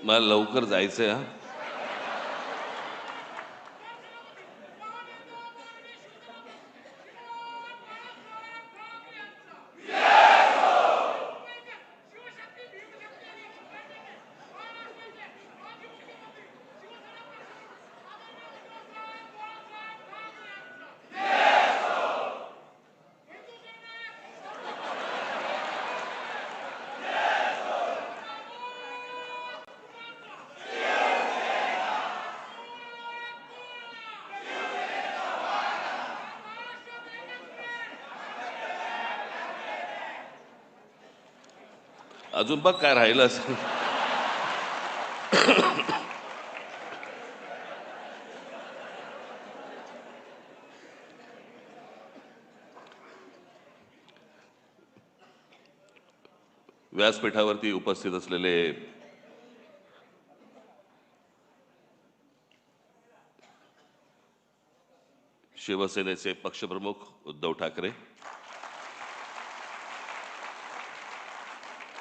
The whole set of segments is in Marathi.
मला लवकर जायचंय हा. अजून बघ काय राहिलं असेल. व्यासपीठावरती उपस्थित असलेले शिवसेनेचे पक्षप्रमुख उद्धव ठाकरे,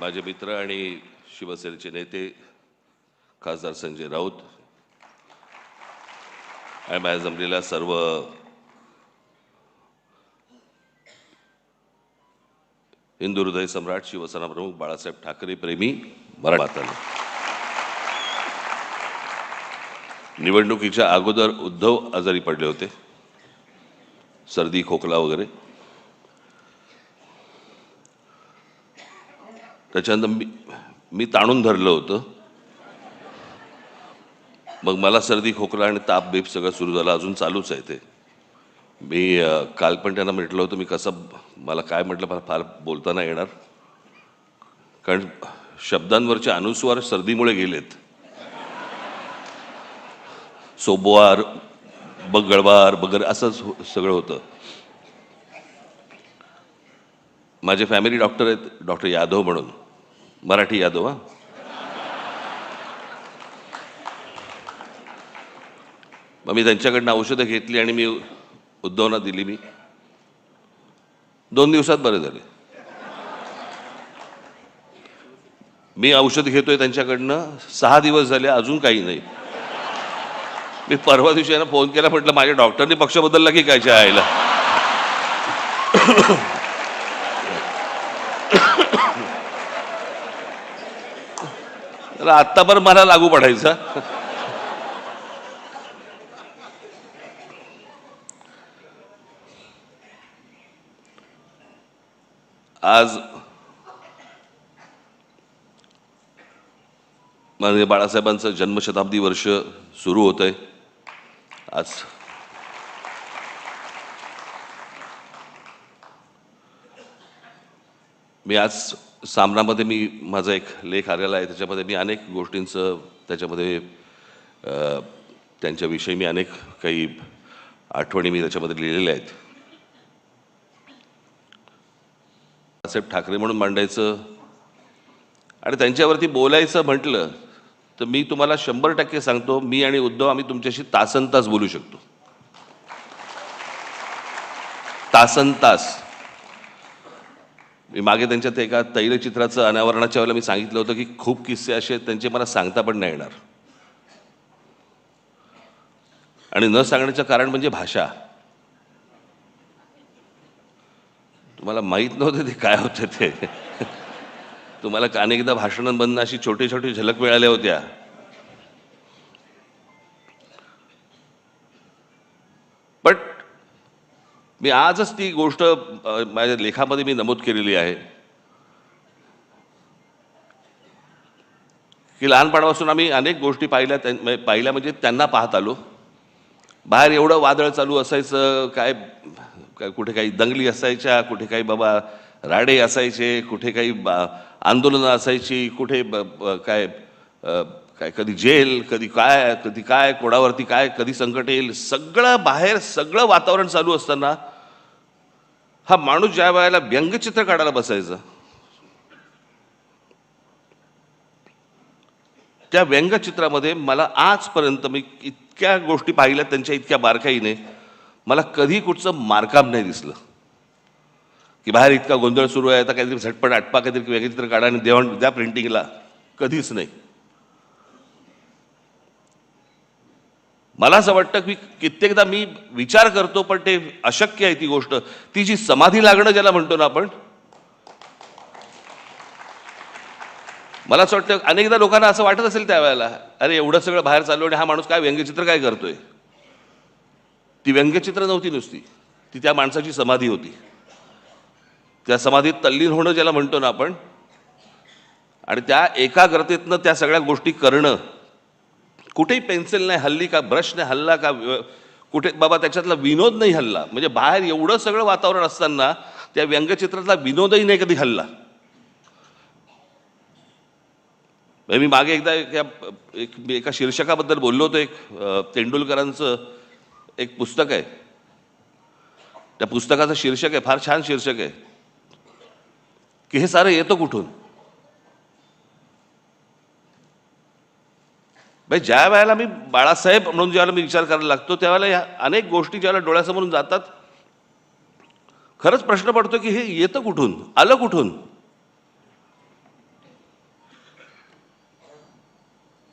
माझे मित्र आणि शिवसेनेचे नेते खासदार संजय राऊत आणि माझ्या जमलेल्या सर्व हिंदू हृदय सम्राट शिवसेना प्रमुख बाळासाहेब ठाकरे प्रेमी मराठा मातांनो, निवडणुकीच्या अगोदर उद्धव आजारी पडले होते, सर्दी खोकला वगैरे. त्याच्यानंतर मी ताणून धरलं होतं. मग मला सर्दी खोकला आणि ताप बीप सगळं सुरू झालं, अजून चालूच आहे ते. मी काल पण त्यांना म्हटलं होतं मी कसं, मला काय म्हटलं, मला फार बोलता नाही येणार कारण शब्दांवरचे अनुस्वार सर्दीमुळे गेलेत. सोबवार बगळवार वगैरे असं सगळं होतं. माझे फॅमिली डॉक्टर आहेत, डॉक्टर यादव म्हणून, मराठी यादव. हा, मग मी त्यांच्याकडनं औषधं घेतली आणि मी उद्धवना दिली. मी 2 दिवसात बरे झाले. मी औषध घेतोय त्यांच्याकडनं 6 दिवस झाले, अजून काही नाही. मी परवा दिवशी यांना फोन केला, म्हटलं माझ्या डॉक्टरनी पक्ष बदलला की काय आयला. आत्ता पण मला लागू पडायचा. आज माननीय बाळासाहेबांचं जन्मशताब्दी वर्ष सुरू होत आहे. आज मी सामनामध्ये मी माझा एक लेख आलेला आहे, त्याच्यामध्ये मी अनेक गोष्टींचं त्याच्यामध्ये त्यांच्याविषयी मी अनेक काही आठवणी मी त्याच्यामध्ये लिहिलेल्या आहेत. बाळासाहेब ठाकरे म्हणून मांडायचं आणि त्यांच्यावरती बोलायचं म्हटलं तर मी तुम्हाला 100% सांगतो, मी आणि उद्धव आम्ही तुमच्याशी तासनतास बोलू शकतो. तासनतास. मी मागे त्यांच्यात एका तैलचित्राचं अनावरणाच्या वेळेला मी सांगितलं होतं की खूप किस्से असे आहेत त्यांचे मला सांगता पण नाही येणार. आणि न सांगण्याचं कारण म्हणजे भाषा. तुम्हाला माहीत नव्हतं ते काय होतं ते. तुम्हाला अनेकदा भाषणांमधून अशी छोटी छोटी झलक मिळाल्या होत्या. बट मी आजच ती गोष्ट माझ्या लेखामध्ये मी नमूद केलेली आहे की लहानपणापासून आम्ही अनेक गोष्टी पाहिल्या म्हणजे त्यांना पाहत आलो. बाहेर एवढं वादळ चालू असायचं, काय कुठे काही दंगली असायच्या, कुठे काही बाबा राडे असायचे, कुठे काही आंदोलनं असायची, कुठे काय काय कधी जेल, कधी काय कोणावरती काय कधी संकट येईल, सगळं बाहेर सगळं वातावरण चालू असताना हा माणूस ज्या वेळेला व्यंगचित्र काढायला बसायचा, त्या व्यंगचित्रामध्ये मला आजपर्यंत मी इतक्या गोष्टी पाहिल्या त्यांच्या इतक्या बारकाईने, मला कधी कुठचं मारकाम नाही दिसलं की बाहेर इतका गोंधळ सुरू आहे आता काहीतरी झटपट आटपा काहीतरी व्यंगचित्र काढा आणि द्या प्रिंटिंगला. कधीच नाही. मला असं वाटतं की कित्येकदा मी विचार करतो, पण ते अशक्य आहे ती गोष्ट. ती जी समाधी लागणं ज्याला म्हणतो ना आपण, मला असं वाटतं अनेकदा लोकांना असं वाटत असेल त्यावेळेला, अरे एवढं सगळं बाहेर चालू आणि हा माणूस काय व्यंगचित्र काय करतोय. ती व्यंगचित्र नव्हती नुसती, ती त्या माणसाची समाधी होती. त्या समाधीत तल्लीन होणं ज्याला म्हणतो ना आपण, आणि त्या एकाग्रतेतनं त्या सगळ्या गोष्टी करणं. कुठेही पेन्सिल नाही हल्ली का, ब्रश नाही हल्ला का, कुठे बाबा त्याच्यातला विनोद नाही हल्ला. म्हणजे बाहेर एवढं सगळं वातावरण असताना त्या व्यंगचित्रातला विनोदही नाही कधी हल्ला. मी मागे एकदा एका शीर्षकाबद्दल बोललो होतो. एक तेंडुलकरांचं एक पुस्तक आहे, त्या पुस्तकाचं शीर्षक आहे, फार छान शीर्षक आहे, की हे सारं येतं कुठून. भाई ज्या वेळेला मी बाळासाहेब म्हणून ज्यावेळेला मी विचार करायला लागतो, त्यावेळेला या अनेक गोष्टी ज्यावेळेला डोळ्यासमोरून जातात, खरंच प्रश्न पडतो की हे येतं कुठून, आलं कुठून.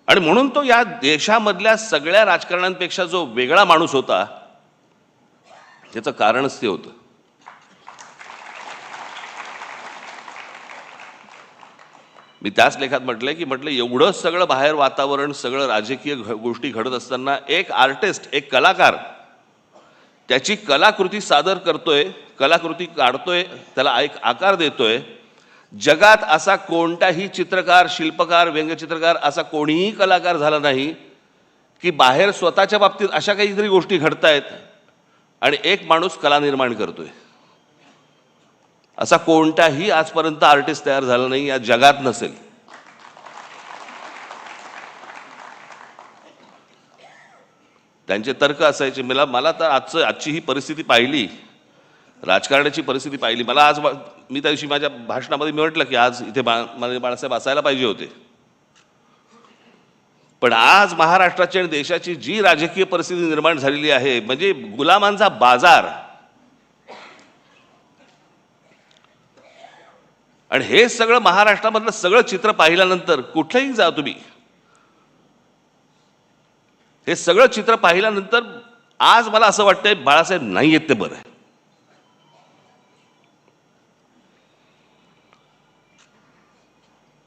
आणि म्हणून तो या देशामधल्या सगळ्या राजकारण्यांपेक्षा जो वेगळा माणूस होता, त्याचं कारणच ते होतं. मी त्याच लेखात म्हटलं एवढं सगळं बाहेर वातावरण, सगळं राजकीय गोष्टी घडत असताना एक आर्टिस्ट, एक कलाकार त्याची कलाकृती सादर करतोय, कलाकृती काढतोय, त्याला एक आकार देतोय. जगात असा कोणताही चित्रकार, शिल्पकार, व्यंगचित्रकार असा कोणीही कलाकार झाला नाही की बाहेर स्वतःच्या बाबतीत अशा काहीतरी गोष्टी घडतायत आणि एक माणूस कला निर्माण करतोय. असा कोणताही आजपर्यंत आर्टिस्ट तयार झाला नाही, या जगात नसेल. त्यांचे तर्क असायचे. मला तर आजची ही परिस्थिती पाहिली, राजकारणाची परिस्थिती पाहिली. मला आज मी त्या दिवशी माझ्या भाषणामध्ये मी म्हटलं की आज इथे बाळासाहेब असायला पाहिजे होते. पण आज महाराष्ट्राची आणि देशाची जी राजकीय परिस्थिती निर्माण झालेली आहे, म्हणजे गुलामांचा बाजार, आणि हे सगळं महाराष्ट्रामधलं सगळं चित्र पाहिल्यानंतर, कुठेही जा तुम्ही, हे सगळं चित्र पाहिल्यानंतर आज मला असं वाटतंय बाळासाहेब नाही येत ते बरं आहे.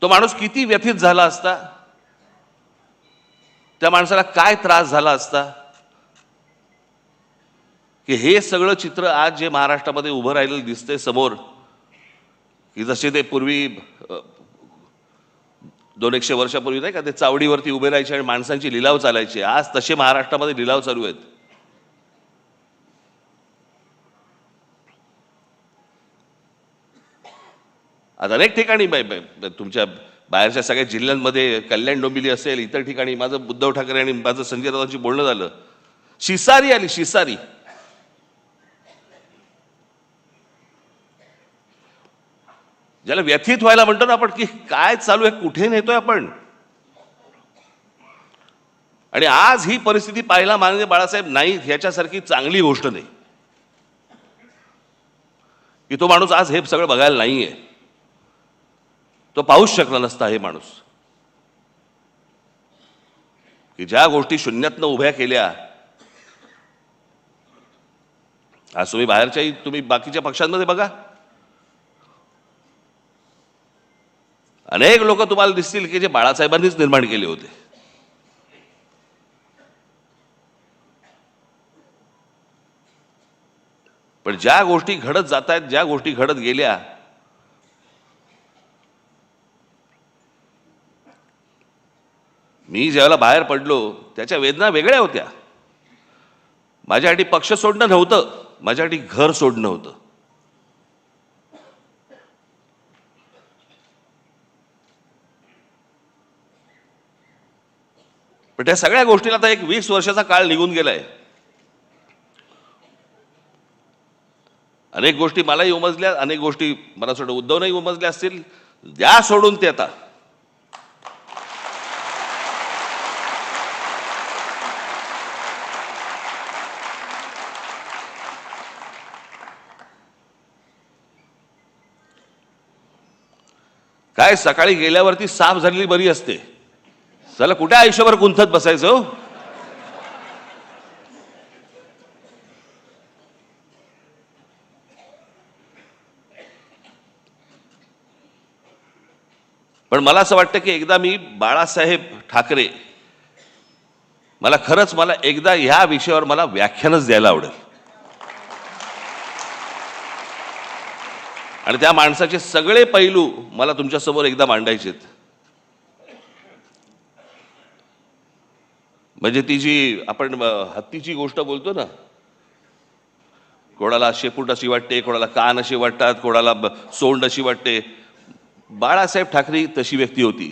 तो माणूस किती व्यथित झाला असता, त्या माणसाला काय त्रास झाला असता, की हे सगळं चित्र आज जे महाराष्ट्रामध्ये उभं राहिलेलं दिसतंय समोर, की जसे ते पूर्वी 200-100 वर्षापूर्वी नाही का ते चावडीवरती उभे राहायचे आणि माणसांची लिलाव चालायचे, आज तसे महाराष्ट्रामध्ये लिलाव चालू आहेत. आज अनेक ठिकाणी तुमच्या बाहेरच्या सगळ्या जिल्ह्यांमध्ये, कल्याण डोंबिवली असेल, इतर ठिकाणी माझं उद्धव ठाकरे आणि माझं संजय राऊतांची बोलणं झालं. शिसारी आली, शिसारी. ज्याला व्यथित व्हायला म्हणतो ना आपण, की काय चालू आहे, कुठे नेतोय आपण. आणि आज ही परिस्थिती पाहायला माननीय बाळासाहेब नाही ह्याच्यासारखी चांगली गोष्ट नाही, की तो माणूस आज हे सगळं बघायला नाहीये. तो पाहूच शकला नसता हे माणूस, की ज्या गोष्टी शून्यातनं उभ्या केल्या. आज तुम्ही बाहेरच्याही, तुम्ही बाकीच्या पक्षांमध्ये बघा, अनेक लोक तुम्हाला दिसतील की जे बाळासाहेबांनीच निर्माण केले होते. पण ज्या गोष्टी घडत जात आहेत, ज्या गोष्टी घडत गेल्या, मी ज्यावेळेला बाहेर पडलो त्याच्या वेदना वेगळ्या होत्या. माझ्यासाठी पक्ष सोडणं नव्हतं, माझ्यासाठी घर सोडणं होतं. पण त्या सगळ्या गोष्टीला आता एक 20 वर्षाचा काळ निघून गेलाय. अनेक गोष्टी मलाही उमजल्या, अनेक गोष्टी मला सोडून उद्धवनही उमजल्या असतील. द्या सोडून ते आता. काय सकाळी गेल्यावरती साफ झालेली बरी असते, चला कुठे आयुष्यभर गुंतत बसायचं. पण मला असं वाटतं की एकदा मी बाळासाहेब ठाकरे मला एकदा ह्या विषयावर मला व्याख्यानच द्यायला आवडेल आणि त्या माणसाचे सगळे पैलू मला तुमच्यासमोर एकदा मांडायचे आहेत. म्हणजे ती जी आपण हत्तीची गोष्ट बोलतो ना, कोणाला शेपूट अशी वाटते, कोणाला कान असे वाटतात, कोणाला सोंड अशी वाटते. बाळासाहेब ठाकरे तशी व्यक्ती होती.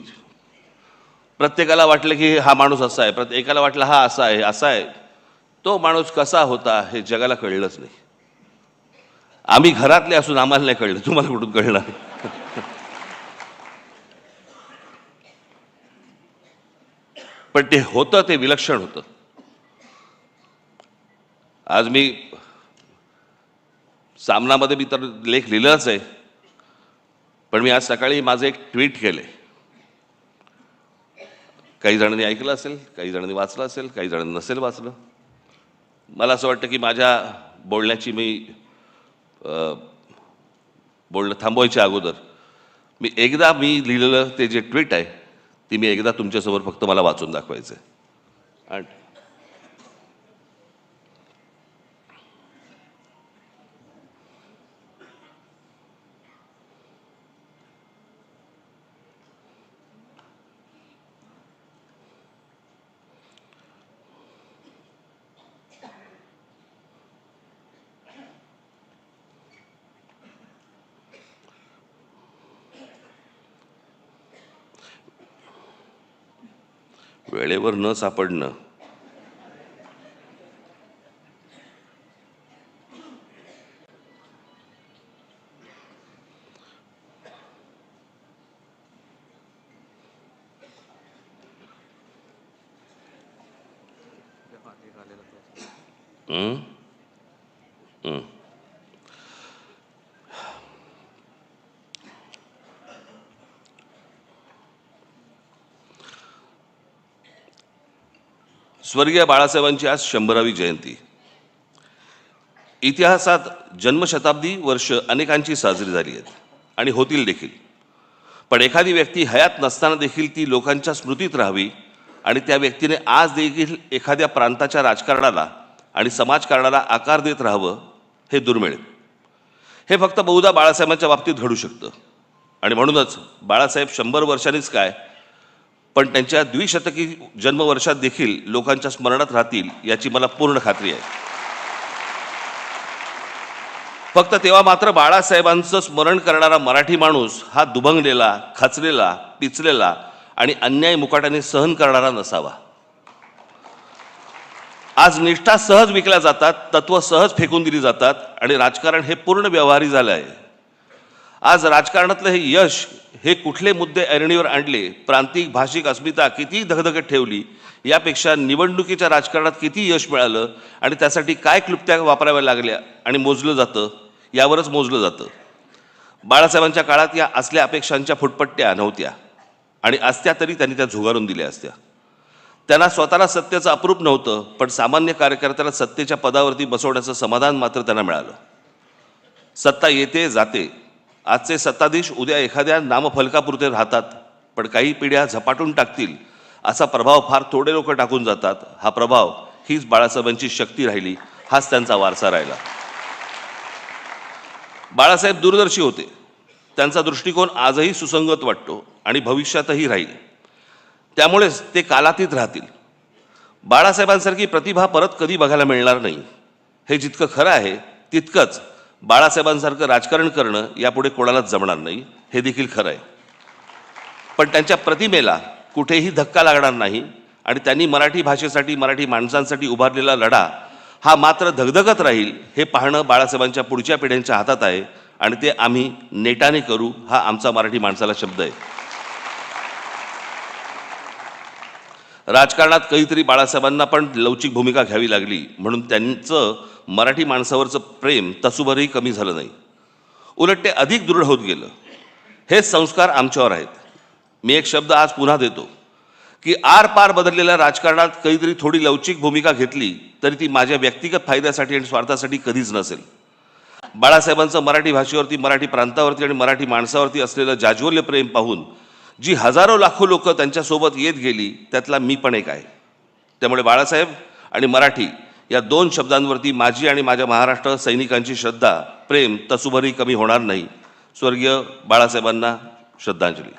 प्रत्येकाला वाटलं की हा माणूस असा आहे, प्रत्येकाला वाटलं हा असा आहे असा आहे. तो माणूस कसा होता हे जगाला कळलंच नाही. आम्ही घरातले असून आम्हाला नाही कळलं, तुम्हाला कुठून कळणार? पण ते होतं, ते विलक्षण होतं. आज मी सामनामध्ये तर लेख लिहिलाच आहे, पण मी आज सकाळी माझं एक ट्विट केले. काही जणांनी ऐकलं असेल, काही जणांनी वाचलं असेल, काही जणांनी नसेल वाचलं. मला असं वाटतं की माझ्या बोलण्याची बोलणं थांबवायच्या अगोदर मी लिहिलेलं ते जे ट्विट आहे ती मी एकदा तुमच्यासमोर फक्त मला वाचून दाखवायचं आहे. वेळेवर न सापडणं स्वर्गीय बाळासाहेबांची आज 100वी जयंती. इतिहासात जन्मशताब्दी वर्ष अनेकांची साजरी झाली आहेत आणि होतील देखील. पण एखादी व्यक्ती हयात नसताना देखील ती लोकांच्या स्मृतीत राहावी आणि त्या व्यक्तीने आज देखील एखाद्या प्रांताच्या राजकारणाला आणि समाजकारणाला आकार देत राहावं हे दुर्मिळ. हे फक्त बहुधा बाळासाहेबांच्या बाबतीत घडू शकतं आणि म्हणूनच बाळासाहेब 100 वर्षांनीच काय पण त्यांच्या द्विशतकी जन्मवर्षात देखील लोकांच्या स्मरणात राहतील याची मला पूर्ण खात्री आहे. फक्त तेव्हा मात्र बाळासाहेबांचं स्मरण करणारा मराठी माणूस हा दुभंगलेला, खचलेला, पिचलेला आणि अन्याय मुकाट्याने सहन करणारा नसावा. आज निष्ठा सहज विकल्या जातात, तत्व सहज फेकून दिली जातात आणि राजकारण हे पूर्ण व्यवहारी झालं आहे. आज राजकारणातलं हे यश हे कुठले मुद्दे ऐरणीवर आणले, प्रांतिक भाषिक अस्मिता किती धगधगत ठेवली यापेक्षा निवडणुकीच्या राजकारणात किती यश मिळालं आणि त्यासाठी काय क्लुप्त्या वापराव्या लागल्या आणि मोजलं जातं यावरच मोजलं जातं. बाळासाहेबांच्या काळात या असल्या अपेक्षांच्या फुटपट्ट्या नव्हत्या आणि असत्या तरी त्यांनी त्या झुगारून दिल्या असत्या. त्यांना स्वतःला सत्तेचं अप्रूप नव्हतं, पण सामान्य कार्यकर्त्याला सत्तेच्या पदावरती बसवण्याचं समाधान मात्र त्यांना मिळालं. सत्ता येते जाते. आजचे सत्ताधीश उद्या एखाद्या नामफलकापुरते राहतात, पण काही पिढ्या झपाटून टाकतील असा प्रभाव फार थोडे लोक टाकून जातात. हा प्रभाव हीच बाळासाहेबांची शक्ती राहिली, हाच त्यांचा वारसा राहिला. बाळासाहेब दूरदर्शी होते. त्यांचा दृष्टिकोन आजही सुसंगत वाटतो आणि भविष्यातही राहील. त्यामुळेच ते कालातीत राहतील. बाळासाहेबांसारखी प्रतिभा परत कधी बघायला मिळणार नाही हे जितकं खरं आहे, तितकंच बाळासाहेबांसारखं राजकारण करणं यापुढे कोणालाच जमणार नाही हे देखील खरं आहे. पण त्यांच्या प्रतिमेला कुठेही धक्का लागणार नाही आणि त्यांनी मराठी भाषेसाठी, मराठी माणसांसाठी उभारलेला लढा हा मात्र धगधगत राहील हे पाहणं बाळासाहेबांच्या पुढच्या पिढ्यांच्या हातात आहे आणि ते आम्ही नेटाने करू हा आमचा मराठी माणसाला शब्द आहे. राजकारणात कधीतरी बाळासाहेबांना पण लवचिक भूमिका घ्यावी लागली म्हणून त्यांचं मराठी माणसावरचं प्रेम तसूभरही कमी झालं नाही, उलट ते अधिक दृढ होत गेलं. हेच संस्कार आमच्यावर आहेत. मी एक शब्द आज पुन्हा देतो की आरपार बदललेल्या राजकारणात कधीतरी थोडी लवचिक भूमिका घेतली तरी ती माझ्या व्यक्तिगत फायद्यासाठी आणि स्वार्थासाठी कधीच नसेल. बाळासाहेबांचं मराठी भाषेवरती, मराठी प्रांतावरती आणि मराठी माणसावरती असलेलं जाज्वल्य प्रेम पाहून जी हजारो लाखो लोक त्यांच्यासोबत येत गेली त्यातला मी पण एक आहे. त्यामुळे बाळासाहेब आणि मराठी या दोन शब्दांवरती माझी आणि माझ्या महाराष्ट्र सैनिकांची श्रद्धा, प्रेम तसुभरही कमी होणार नाही. स्वर्गीय बाळासाहेबांना श्रद्धांजली.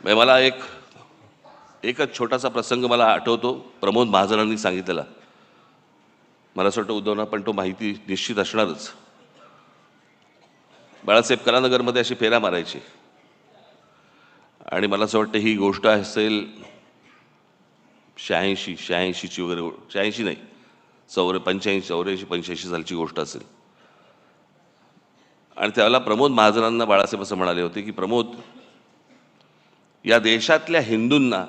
मला एकच छोटासा प्रसंग मला आठवतो, प्रमोद महाजनांनी सांगितलेला. मला असं वाटतं उद्धवना पण तो माहिती निश्चित असणारच. बाळासाहेब कलानगरमध्ये अशी फेऱ्या मारायची आणि मला असं वाटतं ही गोष्ट असेल 86ची वगैरे, 86 नाही, 85 सालची गोष्ट असेल. आणि त्यावेळेला प्रमोद महाजनांना बाळासाहेब असं म्हणाले होते की प्रमोद, या देशातल्या हिंदूंना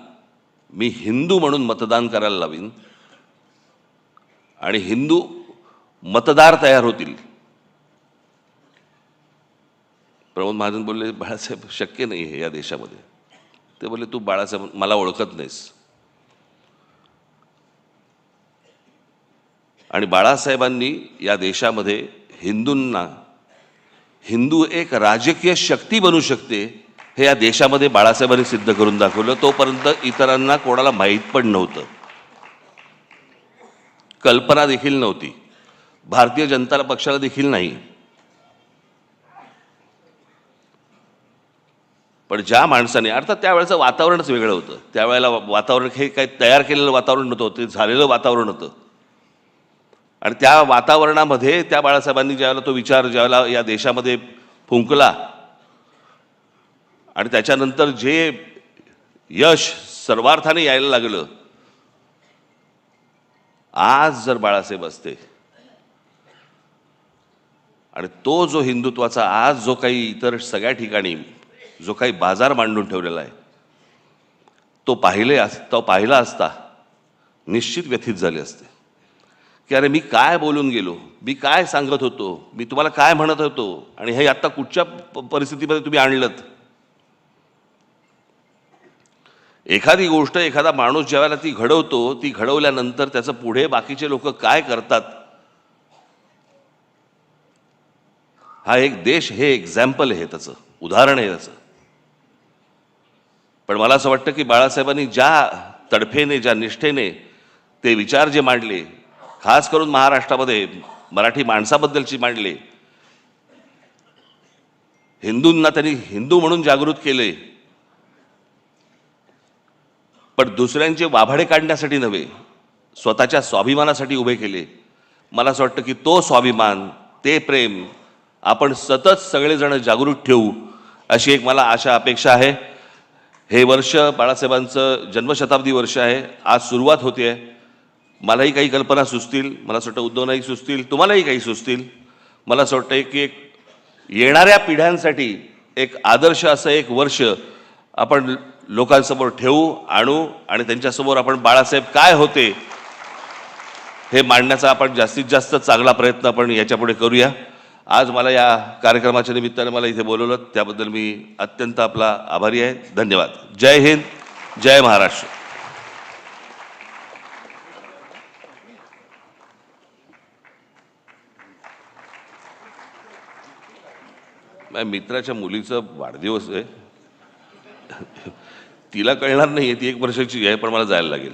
मी हिंदू म्हणून मतदान करायला लावीन आणि हिंदू मतदार तयार होतील. प्रमोद महाजन बोलले, बाळासाहेब शक्य नाही हे या देशामध्ये. ते बोलले, तू बाळासाहेब मला ओळखत नाहीस. आणि बाळासाहेबांनी या देशामध्ये हिंदूंना, हिंदू एक राजकीय शक्ती बनू शकते हे या देशामध्ये बाळासाहेबांनी सिद्ध करून दाखवलं. तोपर्यंत इतरांना कोणाला माहीत पण नव्हतं, कल्पना देखील नव्हती, भारतीय जनता पक्षाला देखील नाही. पण ज्या माणसाने, अर्थात त्यावेळेचं वातावरणच वेगळं होतं. त्यावेळेला वातावरण हे काही तयार केलेलं वातावरण नव्हतं, ते झालेलं वातावरण होतं. आणि त्या वातावरणामध्ये त्या बाळासाहेबांनी ज्यावेळेला तो विचार ज्यावेळेला या देशामध्ये फुंकला आणि त्याच्यानंतर जे यश सर्वार्थाने यायला लागलं, आज जर बाळासाहेब असते आणि तो जो हिंदुत्वाचा आज जो काही इतर सगळ्या ठिकाणी जो काही बाजार मांडून ठेवलेला आहे तो पाहिला असता निश्चित व्यथित झाले असते की अरे मी काय बोलून गेलो, मी काय सांगत होतो, मी तुम्हाला काय म्हणत होतो आणि हे आता कुठच्या परिस्थितीमध्ये तुम्ही आणलत. एखादी गोष्ट, एखादा माणूस ज्यावेळेला ती घडवतो, ती घडवल्यानंतर त्याचं पुढे बाकीचे लोक काय करतात, हा एक देश, हे एक्झाम्पल आहे, त्याचं उदाहरण आहे त्याचं. पण मला असं वाटतं की बाळासाहेबांनी ज्या तडफेने, ज्या निष्ठेने ते विचार जे मांडले, खास करून महाराष्ट्रामध्ये मराठी माणसाबद्दलची मांडले, हिंदूंना त्यांनी हिंदू म्हणून जागृत केले, पण दुसऱ्यांचे वाभाडे काढण्यासाठी नव्हे, स्वतःच्या स्वाभिमानासाठी उभे केले. मला असं वाटतं की तो स्वाभिमान, ते प्रेम आपण सतत सगळेजण जागृत ठेवू अशी एक मला आशा, अपेक्षा आहे. हे वर्ष बाळासाहेबांचं जन्मशताब्दी वर्ष आहे, आज सुरुवात होते आहे. मलाही काही कल्पना सुचतील, मला असं वाटतं उद्धवनाही सुचतील, तुम्हालाही काही सुचतील. मला असं वाटतं की एक येणाऱ्या पिढ्यांसाठी एक आदर्श असं एक वर्ष आपण लोकांसमोर ठेवू, आणू आणि त्यांच्यासमोर आपण बाळासाहेब काय होते हे मांडण्याचा आपण जास्तीत जास्त चांगला प्रयत्न आपण याच्यापुढे करूया. आज मला या कार्यक्रमाच्या निमित्ताने मला इथे बोलवलं त्याबद्दल मी अत्यंत आपला आभारी आहे. धन्यवाद. जय हिंद, जय महाराष्ट्र. माझ्या मित्राच्या मुलीचा वाढदिवस आहे, तिला कळणार नाही, ती 1 वर्षाची आहे, पण मला जायला लागेल.